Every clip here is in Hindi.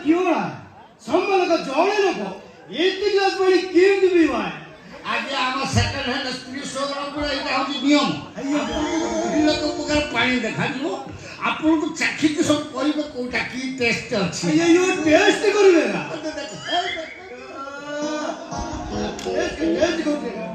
क्यों रहा है? संभल का जोड़े लोगों एक गिलास पानी केमती पीवा है? आज आम सेकेंड हैंड स्त्री शोरूम पूरा यहाँ हूँ नियम विभिन्न प्रकार पानी देखा आपन को चाखी के सब कहबे कोटा की टेस्ट अछि अयो टेस्ट करिवेगा टेस्ट करिवेगा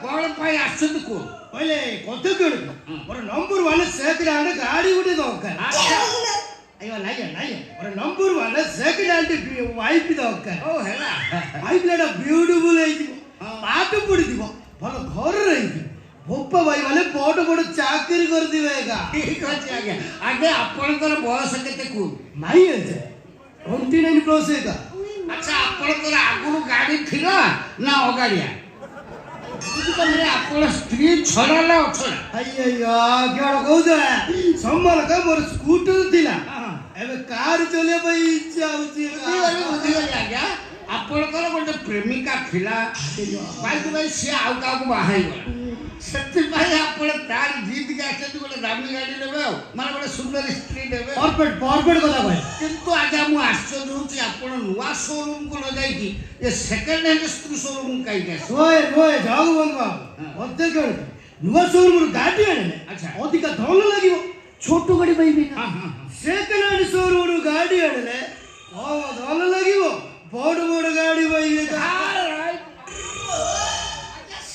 कौन पाई आसत को पहले कोते केड़ और नंबर 1 सेकंड हैंड गाड़ी उठे दोका अयो नहीं और नंबर 1 सेकंड हैंड वाइफ दोका ओ हेला वाइफ लेडा ब्यूटीफुल है पाठ पढ़ी दिबो भलो घर रही भोपा भाई वाले बड़ बड़ चाकरी कर दिवेगा ठीक अछि आगे आपन कर बयस केते को नहीं है 29 प्लस है का अच्छा आपन कर आगुरु गाड़ी थिला ना अगाड़िया बुझिपारे आपन स्त्री छड़ाला अछड़ा अయ్యయ్యో क्या कहू संभाल का मोर स्कूटर थिला एबे कार चले भाई इच्छा होची बुझिगली आज्ञा आपन कर गोटे प्रेमिका थिला भाई से आउ का को बाहाई गला सत्य भाई आपन तार जीत के आछे गोटे दामी गाड़ी लेबे माने गोटे सुंदर स्त्री लेबे परफेक्ट कथा भाई किंतु आज्ञा मु आश्चर्य होची आपन नुवा शोरूम को न जाई की ये सेकंड हैंड स्त्री शोरूम काई के रोए जाऊ बंगा ओते कर नुवा शोरूम गाड़ी आने अच्छा अधिका धन लागिवो छोटो गाड़ी भाई भी हां सेकंड हैंड शोरूम गाड़ी आने ओ धन लागिवो बड़ गाड़ी भाई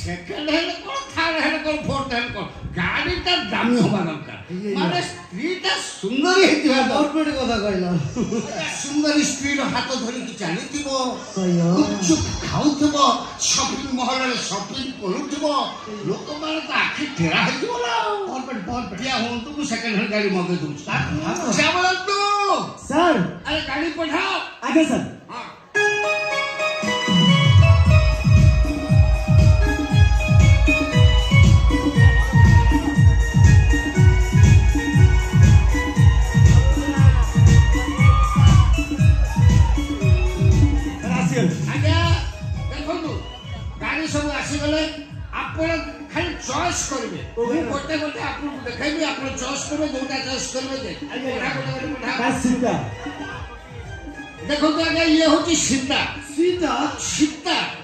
सेकंड हैंड को थर्ड हैंड को फोर्थ हैंड को गाड़ी ता दामी होबा दरकार माने स्त्री ता सुंदर हेतिबा परफेक्ट कथा कहला सुंदर स्त्री रो हाथ धरि कि चालिथिबो कयो चुप खाउथिबो शॉपिंग मॉल रे शॉपिंग करूथिबो लोक माने ता आखि तेरा हेतिबो ना परफेक्ट या हो तू सेकंड हैंड गाड़ी मगे दूं श्यामल तू सर अरे गाड़ी पठाओ आगे सर हां चॉइस करिवे गोटे गोटे आपन देखाइबे आपन चॉइस करबे जोटा चॉइस करबे दे गोटा गोटा का सीधा देखो तो आगे ये होची सीधा सीधा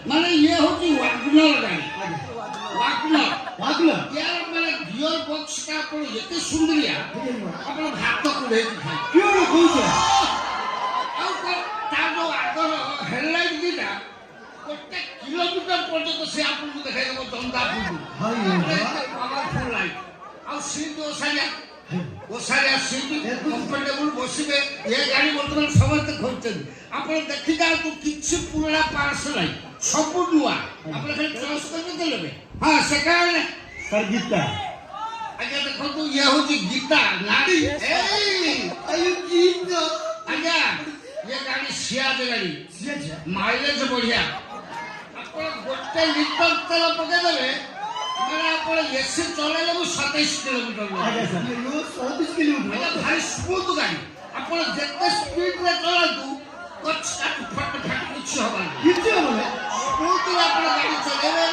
माने ये होची वागनर गाड़ी वागनर यार माने गियर बॉक्स का आपन एते सुंदरिया आपन भात को दे खाय क्यों कहू आ ता जो आगर हेडलाइट दिला गोटे किलोमीटर पर्यंत से आपन को देखाइ देबो दंदा फुटू पावरफुल लाइट आ सीट ओसारिया सीट कंफर्टेबल बसिबे ये गाड़ी वर्तमान समस्त खोजछन आपन देखि जा तू किछि पुराना पार्स नाही सब नुआ आपन खाली चॉइस करबे देलेबे हां सेकंड सर गीता आगे देखो तू ये होची गीता नाड़ी अयो गीता आगे ये गाड़ी सियाज गाड़ी माइलेज बढ़िया आपन गोटे लीटर तेल पके देबे माने आपन एसी चलेले 27 किलोमीटर आगे सर यो 27 किलोमीटर मतलब भारी स्मूथ गाड़ी आपन जेते स्पीड रे चलातु कच फट किछ होबा किछ होबा स्मूथ आपन गाड़ी चलेबे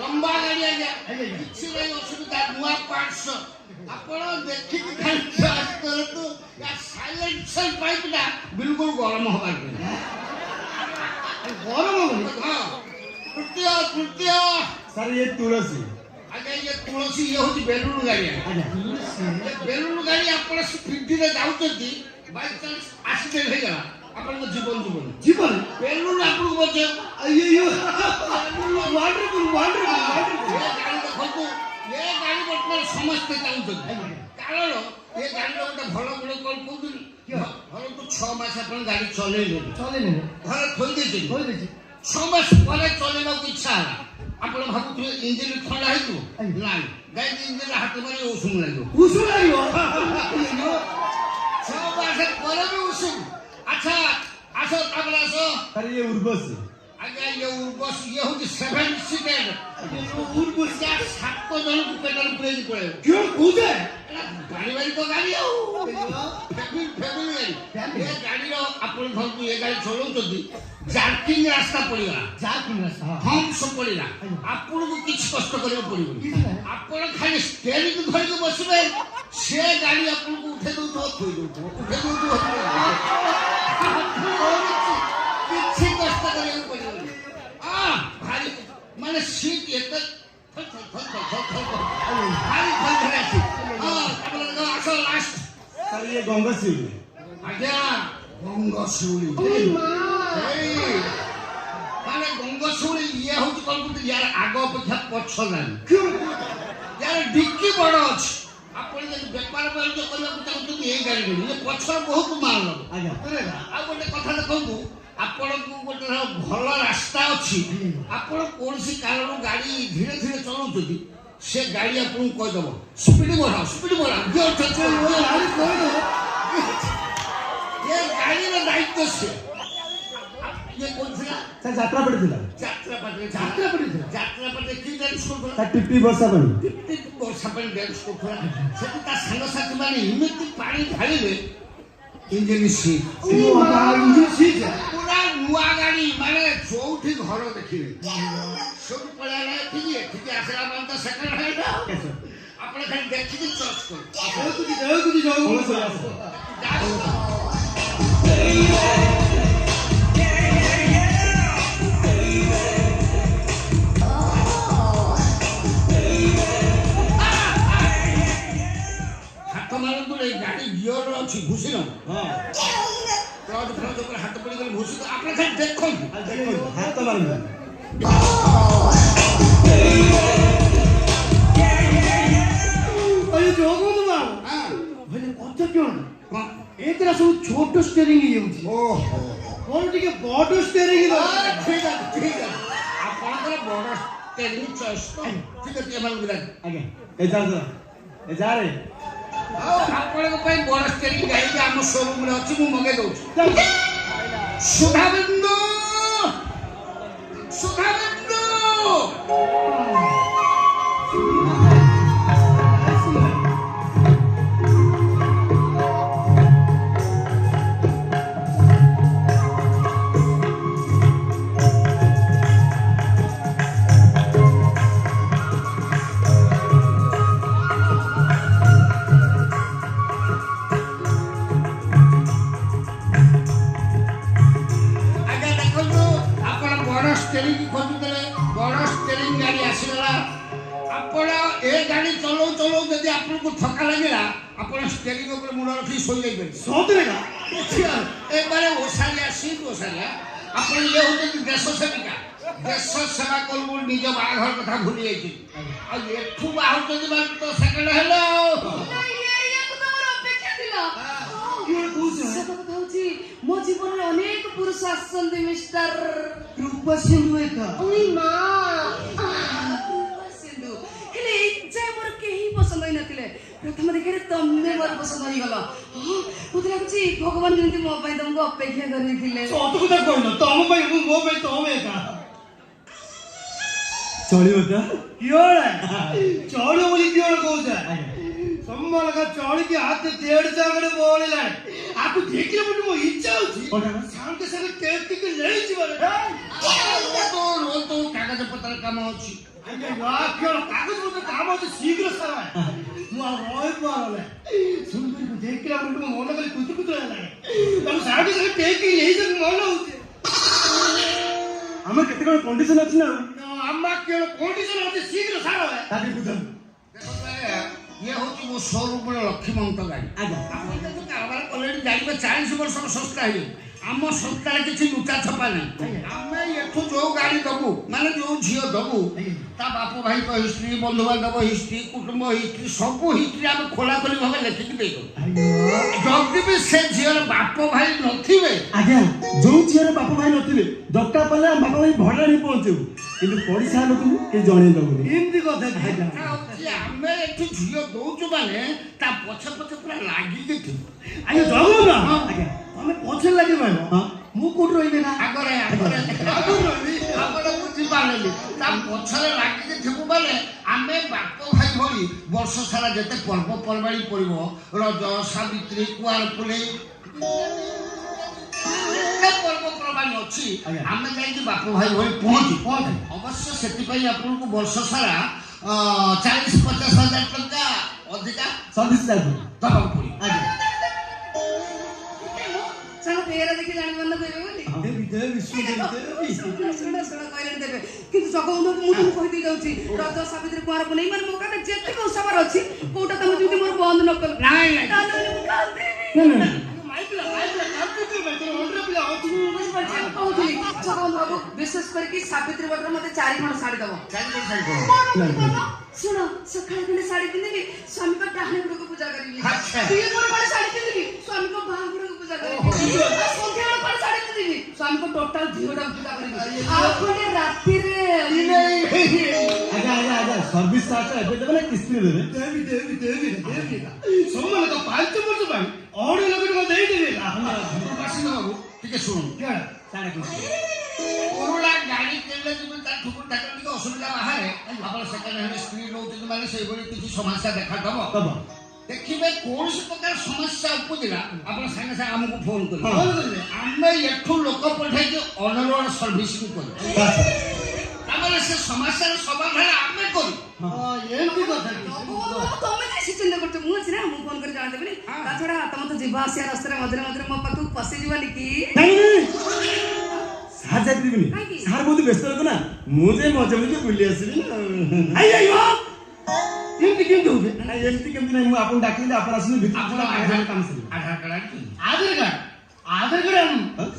लंबा गाड़ी आगे किछ नहीं असुविधा नुआ पार्ट्स आपन देखि कि खाली चार्ज करतु या साइलेंसर पाइप ना बिल्कुल गरम होबा गरम हो हां तृतीय सर ये तुलसी आगे ये तुलसी ये होती बेलून गाड़ी है ये बेलून गाड़ी आपन स्पीड रे जाउतती बाय चांस एक्सीडेंट हे गला आपन जीवन बेलून आपन बचे अयो वाटर ये गाड़ी देखो ये गाड़ी वर्तमान समस्त चाहूछन कारण ये गाड़ी गोटे भलो गुण कोन कोदुनी भलो तो 6 मास आपन गाड़ी चलेले घर खोल देछि 6 मास परे चलेबा को इच्छा आपन भाबुथि इंजिन ठंडा हेतु नाही गाड़ी इंजिन हाथ मारी उषुम लागो 6 मास परे भी उषुम अच्छा आसो ताबला आसो सर ये उर्वशी आगे ये उर्बस ये होची 7 सीटेड उर्बस क्या 7 जन को पेट्रोल पुरे दी पड़े क्यों कूदे गाड़ी वाली तो गाड़ी हो फैमिली गाड़ी ये गाड़ी रो आपण धरतु ये गाड़ी चलो जदी जार्किंग रास्ता पड़ीला जार्किंग रास्ता हम सब पड़ीला आपण को किछ कष्ट करियो पड़िबो आपण खाली स्टीयरिंग धरि के बसबे से गाड़ी आपण को उठे दउ तो थोई दउ उठे दउ तो किछ कष्ट करियो पड़िबो भारी माने सीट एक भारी भारी असो लास्ट ये गंगा शिवली आज्ञा गंगा शिवली माने गंगा शिवली ये होची कोन यार आगो अपेक्षा पछ नाही क्यों यार डिक्की बड़ अछि आपण जे व्यापार बाणिज्य करबा को चाहू ए गाड़ी ये पछ बहुत माल आज्ञा आ गोटे कथा देखंतु आपण को गोटे भल रास्ता अछि आपण कोनसी कारण गाड़ी धीरे धीरे चलाउछथि से गाड़ी आपन कह दबो स्पीड बढ़ाओ जो चचे गाड़ी कोई ये गाड़ी रे दायित्व से ये कौन था सर यात्रा पड़िथिला यात्रा पड़े की डांस करथला सर टिप्पी वर्षा बनी टिप्पी वर्षा बनी डांस करथला सेति ता संग साथी माने इमिति पानी ढालिले इंजन सीट इंजन सीट पूरा नुआ गाड़ी माने चौथी घर देखिले सब पळाले ठीक आसला मान तो सेकंड हैंड आपण खाली देखि चॉइस कर कुछ जाओ हाथ मारन तो गाड़ी गियर अछि घुसी न हां क्लच फ्लच ऊपर हाथ पड़ी गले घुसी तो आपण खाली देखो हाथ मारन अरे जोगो तो बाबू हां भले कत क्यों एतरा सब छोट स्टीयरिंग ही होची ओहो कोन टिके बड़ स्टीयरिंग ठीक है आपण बड़ स्टीयरिंग चॉइस ठीक है ये मालूम बिराज आगे ए जा रे आपण को पई बड़ स्टीयरिंग गाड़ी के हम शोरूम रे अछि मु मगे दउ सुधाबिंदु स्टीयरिंग खोजुले बड़ स्टीयरिंग गाड़ी आसीगला आपण ए गाड़ी चलो चलो यदि आपन को थका लागेला आपण स्टीयरिंग ऊपर मुंड रखी सोई जाई परबे सोतरेगा एक बारे ओसालिया सीट ओसालिया आपण ये होते देश सेविका देश सेवा करबो निज बाघर कथा भूली जाई आ एठू बाहर जदि बात तो सेकंड हेलो ये को तोर अपेक्षा दिला क्यों पूछ सत कथा होची मो जीवन रे अनेक पुरुष आसन मिस्टर रूपा सिंधु एका ओई मां सिंधु हेले इच्छा मोर केही पसंद होई नथिले प्रथम देखरे तम्मे मोर पसंद होई गला मते लागछि भगवान जंती मो पई तुमको अपेक्षा करिथिले सत कथा कहलो तम पई मो पई तम एका चलियो त कियोळ चलियो बोली कियोळ कहू सम्मान का चौड़ी के हाथ डेढ़ जागड़े बोले लाए आपको देखले बोली मो इच्छा होची शाम के संग टेप के ले जीवन तो कागज पत्र काम होची अरे वाह क्यों कागज पत्र काम होची शीघ्र सरा मो रोय पाले सुन कर देखले बोली मो मन करे कुछ लागे तब शाम के संग टेप के ले जग मन होची हम केते कोन कंडीशन अछि ना अम्मा के कंडीशन होची शीघ्र सरा है ताकि बुझन ये होची मो शोरूम रे लक्ष्मीमंत गाड़ी आगे आपण तो कारबार ऑलरेडी गाड़ी में 40 वर्ष संस्था है आम संस्था किसी लुटा छपा नहीं आम एठू जो गाड़ी दबू माने जो झील दबू ता बाप भाई तो हिस्ट्री बंधु बांधव हिस्ट्री कुटुंब हिस्ट्री सब हिस्ट्री आम खोला खोली भाव लिखिक देदो जल्दी भी से झील बाप भाई नथिबे आज्ञा जो झील बाप भाई नथिबे दक्का पले बाप भाई भड़ा नहीं पहुंचेबू किंतु पड़िसा लोक के जणे दबू एमती कथा आमे एठू झील दउचु माने ता पछ पछ पूरा लागी गेथि आज्ञा जाऊ ना आज्ञा हमें पछे लागे भाई हां मु कोट रहिबे ना आगरे आगरे आगरे ଆଣିଲି ତା ପଛରେ ଲାଗିକି ଥିବୁ ମାନେ ଆମେ ବାପ ଭାଇ ଭଳି ବର୍ଷ ସାରା ଯେତେ ପର୍ବପର୍ବାଣୀ ପଡ଼ିବ ରଜ ସାବିତ୍ରୀ କୁଆଁର ପୁନେଇ ପର୍ବପର୍ବାଣୀ ଅଛି ଆମେ ଯାଇକି ବାପ ଭାଇ ଭଳି ପହଞ୍ଚୁ ଅବଶ୍ୟ ସେଥିପାଇଁ ଆପଣଙ୍କୁ ବର୍ଷ ସାରା 40-50 ହଜାର ଟଙ୍କା ଅଧିକା ଦବାକୁ ପଡ଼ିବ। ସାଙ୍ଗ ଫେରା ଦେଖି ଜାଣିପାରୁନ ଦେବେ ବୋଲି ଶୁଣ କହିଲେଣି ଦେବେ କିନ୍ତୁ ଜଗବନ୍ଧୁକୁ ମୁଁ ତମକୁ କହିଦେଇ ଯାଉଛି ରଜ ସାବିତ୍ରୀ କୁଆଁର ପୁନେଇ ମାନେ ମୋ କାହା ଯେତିକି ଓଷାବାର ଅଛି କୋଉଟା ତମେ ଯଦି ମୋର ବନ୍ଦ ନ କଲ ତାହେଲେ ମୁଁ କାନ୍ଦିବି। କହୁଥିଲି ଜଗବନ୍ଧୁ ବିଶେଷ କରିକି ସାବିତ୍ରୀ ବ୍ରତରେ ମତେ 4 ଖଣ୍ଡ ଶାଢୀ ଦବ। ଶୁଣ ସକାଳେ ଖଣ୍ଡେ ଶାଢୀ ପିନ୍ଧିବି ସ୍ୱାମୀଙ୍କ ଡାହାଣ ଗୁଡକୁ ପୂଜା କରିବି ଖଣ୍ଡେ ଶାଢୀ ପିନ୍ଧିବି ସ୍ୱାମୀଙ୍କ ବାଁ ଗୁଡକୁ ପୂଜା କରିବି ସନ୍ଧ୍ୟାବେଳେ ଖଣ୍ଡେ ଶାଢୀ ପିନ୍ଧିବି ସ୍ୱାମୀଙ୍କ ଟୋଟାଲ ଝିଅଟାକୁ ପୂଜା କରିବି ଆଉ ଖଣ୍ଡେ ରାତିରେ ସର୍ଭିସ ଚାର୍ଜ ଏବେ ଦେବେ ନା କିସ୍ତିରେ ଦେବେ? ସବୁମାନେ ତ 5 ବର୍ଷ ପାଇଁ 2.5 ଲକ୍ଷ ଟଙ୍କା ଦେଇଦେବେ। ବାବୁ ଟିକେ ଶୁଣନ୍ତୁ ପୁରୁଣା ଗାଡ଼ି କିଣିଲେ ଯିବେ ତା ଠୁକୁର ଠାକୁର ଟିକେ ଅସୁବିଧା ବାହାରେ ଆପଣ ସେକେଣ୍ଡ ହ୍ୟାଣ୍ଡ ସ୍ତ୍ରୀ ନେଉଛନ୍ତି ମାନେ ସେଇଭଳି କିଛି ସମସ୍ୟା ଦେଖାଦେବ ଦେଖିବେ କୌଣସି ପ୍ରକାର ସମସ୍ୟା ଉପୁଜିଲା ଆପଣ ସାଙ୍ଗେ ସାଙ୍ଗେ ଆମକୁ ଫୋନ କରିବେ ଆମେ ଏଠୁ ଲୋକ ପଠେଇକି ଅନରୋଡ଼ ସର୍ଭିସିଂ କରିବୁ ତାମାନେ ସେ ସମସ୍ୟାର ସମାଧାନ ଆମେ କରିବୁ। ଏମିତି କଥା ତମେ ବେଶୀ ଚିନ୍ତା କରୁଛ ମୁଁ ଅଛି ନା ମୁଁ ଫୋନ କରି ଜଣାଦେବିନି ତା ଛଡା ତମେ ତ ଯିବା ଆସିବା ରାସ୍ତାରେ ମଝିରେ ମଝିରେ ମୋ ପାଖକୁ ପଶିଯିବାନି କି? ସାର୍ ଯାଇପାରିବିନି ସାର୍ ବହୁତ ବ୍ୟସ୍ତ ଲୋକ ନା ମୁଁ ଯେ ମଜା ମଜା ବୁଲି ଆସିବି ନା ଏମିତି କେମିତି ହଉଛି ଏମିତି କେମିତି ନାହିଁ ମୁଁ ଆପଣ ଡାକିଲେ ଆପଣ ଆସିଲେ ଆପଣ ଆଧାର କାର୍ଡ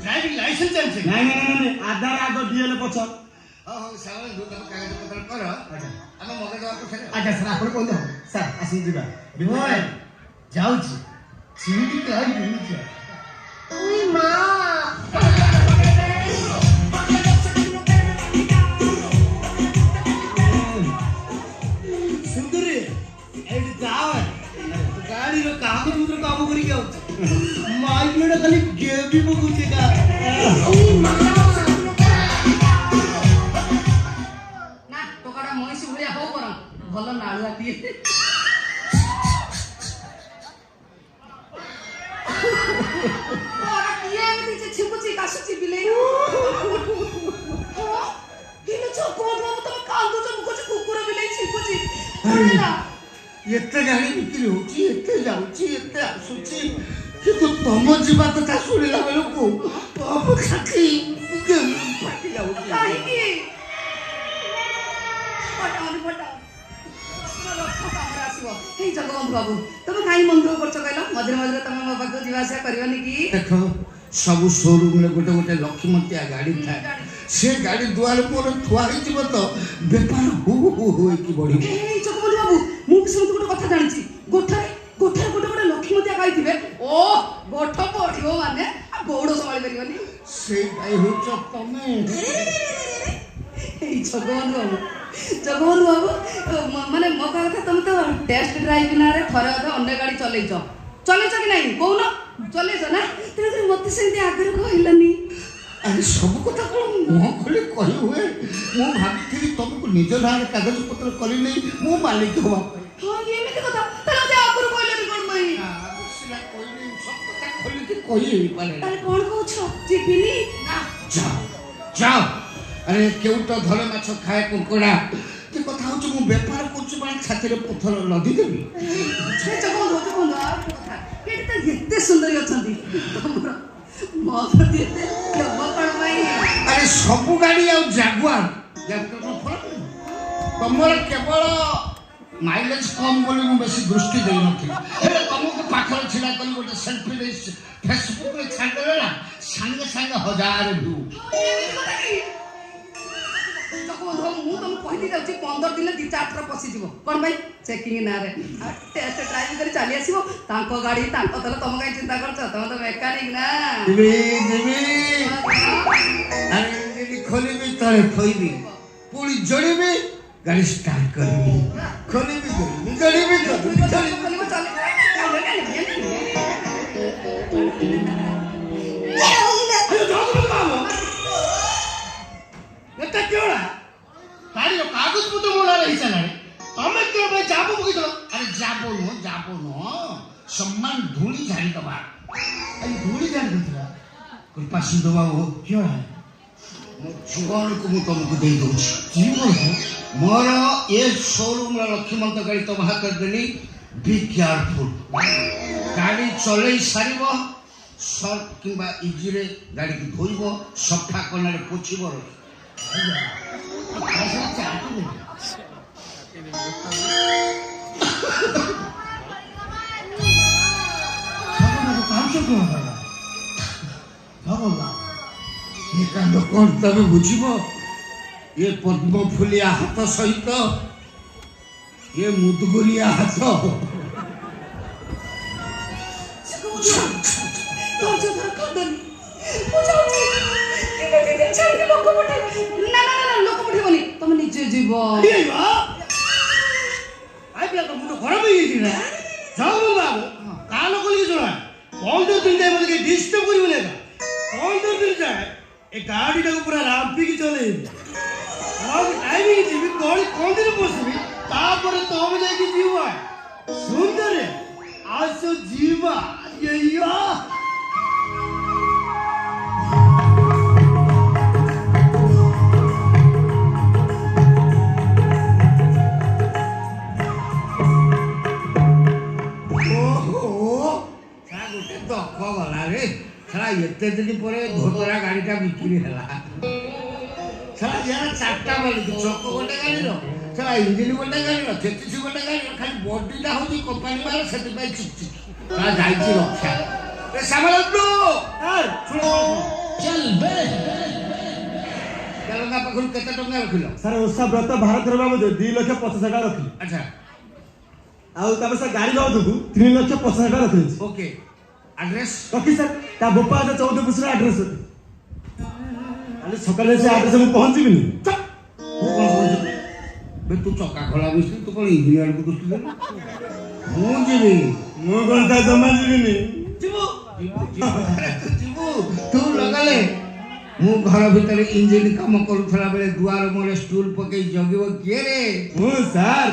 ଡ୍ରାଇଭିଂ ଲାଇସେନ୍ସ ଆଣିছে ନାଇଁ ଆଧାର ଆଗ ଡିଏଲ ପଛ ହଉ ସାର୍ କାଗଜପତ୍ର କର ଆମେ ମଗେଇଦେବା ପଛରେ। ଆଜ୍ଞା ସାର୍ ଆପଣ କୁହନ୍ତୁ ସାର୍ ଆସିକି ଯିବା ଯାଉଛି ଚିଠି କାହିଁ ବୁଲୁଛ ସୁନ୍ଦରୀ ଏଇଠି ଯାଅ ଗାଡ଼ିର କାଗଜପତ୍ର କାମ କରିକି ଆଉଛି ମାଇକିଟା ଖାଲି ଗେବି ପକଉଛି ନା ଟୋକାଟା ମଣିଷ ଭଳିଆ ହଉ ବରଂ ଭଲ ନାଳୁଆଟିଏ କିଏ ଏମିତି ଛିପୁଛି କାଶୁଛି ବିଲେଇ କୁକୁର ବିଲେଇ ଛିପୁଛି ଏତେ ଗାଡ଼ି ବିକ୍ରି ହଉଛି ଏତେ ଯାଉଛି ଏତେ ଆସୁଛି କିନ୍ତୁ ତମ ଯିବା କଥା ଶୁଣିଲା ବେଳକୁ କାହିଁକି ଜଗବନ୍ଧୁ ବାବୁ ତମେ କାହିଁ ମନ ଦୁଃଖ କରୁଛ କହିଲ ମଝିରେ ମଝିରେ ତମେ ମୋ ପାଖକୁ ଯିବା ଆସିବା କରିବନି କି? ଦେଖ ସବୁ ଶୋରୁମ୍ରେ ଗୋଟେ ଗୋଟେ ଲକ୍ଷ୍ମୀମତିଆ ଗାଡ଼ି ଥାଏ ସେ ଗାଡ଼ି ଦୁଆର ଉପରେ ଥୁଆ ହେଇଯିବ ତ ବେପାର ହୁ ହୁ ହୋଇକି ବଢ଼ିବ। ଜଗବନ୍ଧୁ ବାବୁ ମୁଁ ବି ସେମିତି ଗୋଟେ କଥା ଜାଣିଛି ଗୋଠରେ ଗୋଟେ ଗୋଟେ ଲକ୍ଷ୍ମୀମତିଆ ଗାଈ ଥିବେ ଓ ଗୋଠ ପଡ଼ିବ ମାନେ ଗୌଡ଼ ସମ୍ଭାଳି ପାରିବନି ସେଇ ଗାଈ ହଉଛ ତମେ। ଏଇ ଜଗବନ୍ଧୁ ବାବୁ ମାନେ ମୋ କହିବା କଥା ତମେ ତ ଟେଷ୍ଟ ଡ୍ରାଇଭ୍ ନାଁରେ ଥରେ ଅଧେ ଅନ୍ୟ ଗାଡ଼ି ଚଲେଇଛ କି ନାହିଁ କହୁନ ଚଲେଇଛ ନା ତେଣୁକରି ମତେ ସେମିତି ଆଗରେ କହିଲନି। ଆରେ ସବୁ କଥା କ'ଣ ମୁହଁ ଖୋଲି କହି ହୁଏ ମୁଁ ଭାବିଥିଲି ତମକୁ ନିଜ ନାଁରେ କାଗଜପତ୍ର କରିନେଇ ମୁଁ ମାଲିକ ହବା ପାଇଁ। ହଁ ଏମିତି କଥା ତାହେଲେ ଆଗରୁ କହିଲନି କ'ଣ ପାଇଁ? କହିଲି ସବୁ କଥା ଖୋଲିକି କହି ହେଇପାରେ। ତାହେଲେ କ'ଣ କହୁଛ ଯିବିନି? ଯାଅ ଆରେ କେଉଟ ଧରେ ମାଛ ଖାଏ କୁକୁଡ଼ା ଏ କଥା ହଉଛି ମୁଁ ବେପାର କରୁଛି ମାନେ ଛାତିରେ ପଥର ଲଦି ଦେବି। ଏତେ ସୁନ୍ଦରୀ ଅଛନ୍ତି ମୋ ପ୍ରତି ଏତେ ଲୋଭ କ'ଣ ପାଇଁ? ଆରେ ସବୁ ଗାଡ଼ି ଆଉ ଜାଗୁଆର ତମର କେବଳ ମାଇଲେଜ କମ୍ ବୋଲି ମୁଁ ବେଶୀ ଦୃଷ୍ଟି ଦେଇନଥିଲି ହେଲେ ତମକୁ ପାଖରେ ଛିଡ଼ା କରି ଗୋଟେ ସେଲ୍ଫି ନେଇ ଫେସବୁକରେ ଛାଡ଼ିଦେଲେ ନା ସାଙ୍ଗେ ସାଙ୍ଗେ 1000 ଭିଉ। ମୁଁ ତମକୁ କହିଦେଇ ଯାଉଛି 15 ଦିନ 2-4 ଥର ପଶିଯିବ କ'ଣ ପାଇଁ ଚେକିଂ ନାଁରେ ଟେଷ୍ଟ ଡ୍ରାଇଭ୍ କରି ଚାଲି ଆସିବ ତାଙ୍କ ଗାଡ଼ି ତାଙ୍କ ତେଲ ତମ କାହିଁ ଚିନ୍ତା କରୁଛ ତମେ ତ ମେକାନିକ ନା। ଖୋଲିବି ତଳେ ଥୋଇବି ପୁଣି ଯୋଡ଼ିବି ଗାଡ଼ି ଷ୍ଟାର୍ଟ କରିବି ଖୋଲିବି ଯୋଡ଼ିବି ଏତେ କେଉଁଟା সম্মান ধুলি ঝাড়ি দেবা ଆଜି ଧୂଳି ଜାଣି ଦେଇଥିଲା କୃପା ସିନ୍ଧୁ ବାବୁ କିଏ ହେ ମୋ ଜୀବନକୁ ମୁଁ ତମକୁ ଦେଇ ଦଉଛି ଜୀବନ ମୋର ଏ ଶୋରୁମର ଲକ୍ଷ୍ମୀମନ୍ତ ଗାଡ଼ି ତମ ହାତରେ ଦେଲି ବି କେୟାରଫୁଲ୍ ଗାଡ଼ି ଚଲେଇ ସାରିବ ସର୍ଫ କିମ୍ବା ଇଜିରେ ଗାଡ଼ିକୁ ଧୋଇବ ସଫା କନାରେ ପୋଛିବ ପଇସା ଚାକିରି ଜଗନ୍ନାଥ ପାଞ୍ଚ କ'ଣ ହେଲା ଭଗବାନ ଏ କାଣ୍ଡ କ'ଣ ତମେ ବୁଝିବ ଏ ପଦ୍ମ ଫୁଲିଆ ହାତ ସହିତ ଏ ମୁଦୁଗୁରିଆ ହାତ ଧୈର୍ଯ୍ୟ ଧର କାନ୍ଦନି ମୁଁ ଯାଉଛି ଟିକେ ଛାଡ଼ିକି ଲୋକ ପଠେଇବ ନା ନା ନା ଲୋକ ପଠେଇବନି ତମେ ନିଜେ ଯିବ ଆଇପିଲା ତ ମୁଣ୍ଡ ଖରାପ ହେଇଯାଇଛି ନା ଯାଉ ବାବୁ କାନ ଖୋଲିକି ଶୁଣ 15 ଦିନ ଯାଏ ମୋତେ ଡିଷ୍ଟର୍ବ କରିବନି ଏକା 15 ଦିନ ଯାଏ ଏ ଗାଡ଼ିଟାକୁ ପୁରା ରାମ୍ପିକି ଚଲେଇବି ଆଉ ଟାଇମିଂ ଯିବି ଗଳି କନ୍ଦିରେ ବସିବି ତାପରେ ତମେ ଯାଇକି ଯିବ ସୁନ୍ଦର ଆସ ଯିବା ଇୟା ଗଲାରେ ସାରା ଏତେ ଦିନ ପରେ ଧୋତରା ଗାଡ଼ିଟା ବିକ୍ରି ହେଲା ସାରା ଯାହାର 4ଟା ମାଲିକ ଚକ ଗୋଟେ ଗାଡ଼ିର ସାରା ଇଞ୍ଜିନ ଗୋଟେ ଗାଡ଼ିର 33 ଗୋଟେ ଗାଡ଼ିର ଖାଲି ବଡିଟା ହେଉଛି କମ୍ପାନୀ ମାଲ ସେଥିପାଇଁ ଚିକ୍ ସାରା ଯାଇଛି ରକ୍ଷା ଏ ସାମଲନ୍ତୁ ତେଲଙ୍ଗା ପାଖରୁ କେତେ ଟଙ୍କା ରଖିଲ ସାର୍ ଓଷା ବ୍ରତ ଭାରତର ବାବଦ 2,50,000 ରଖିଲି ଆଚ୍ଛା ଆଉ ତାପରେ ସାର୍ ଗାଡ଼ି ବାବଦକୁ 3,50,000 ରଖିଛି ଓକେ ଆଡ୍ରେସ୍ ରଖି ସାର୍ ତା ବୋପା 14 ପୁରୁଷର ଆଡ୍ରେସ୍ ଅଛି କାଲି ସକାଳେ ସେ ଆଡ୍ରେସ୍ ମୁଁ ପହଞ୍ଚିବିନି ମୁଁ କ'ଣ କହୁଛି ବେ ତୁ ଚକା ଖୋଲା ବସିଛୁ ତୁ କ'ଣ ଇଞ୍ଜିନିୟରକୁ ଦୃଷ୍ଟି ଦେଲୁ ମୁଁ ଯିବି ମୁଁ କ'ଣ ତା ଜମା ଯିବିନି ଯିବୁ ତୁ ଲଗାଲେ ମୁଁ ଘର ଭିତରେ ଇଞ୍ଜିନ କାମ କରୁଥିଲା ବେଳେ ଦୁଆର ମୁହଁରେ ଷ୍ଟୁଲ ପକେଇ ଜଗିବ କିଏ ରେ ମୁଁ ସାର୍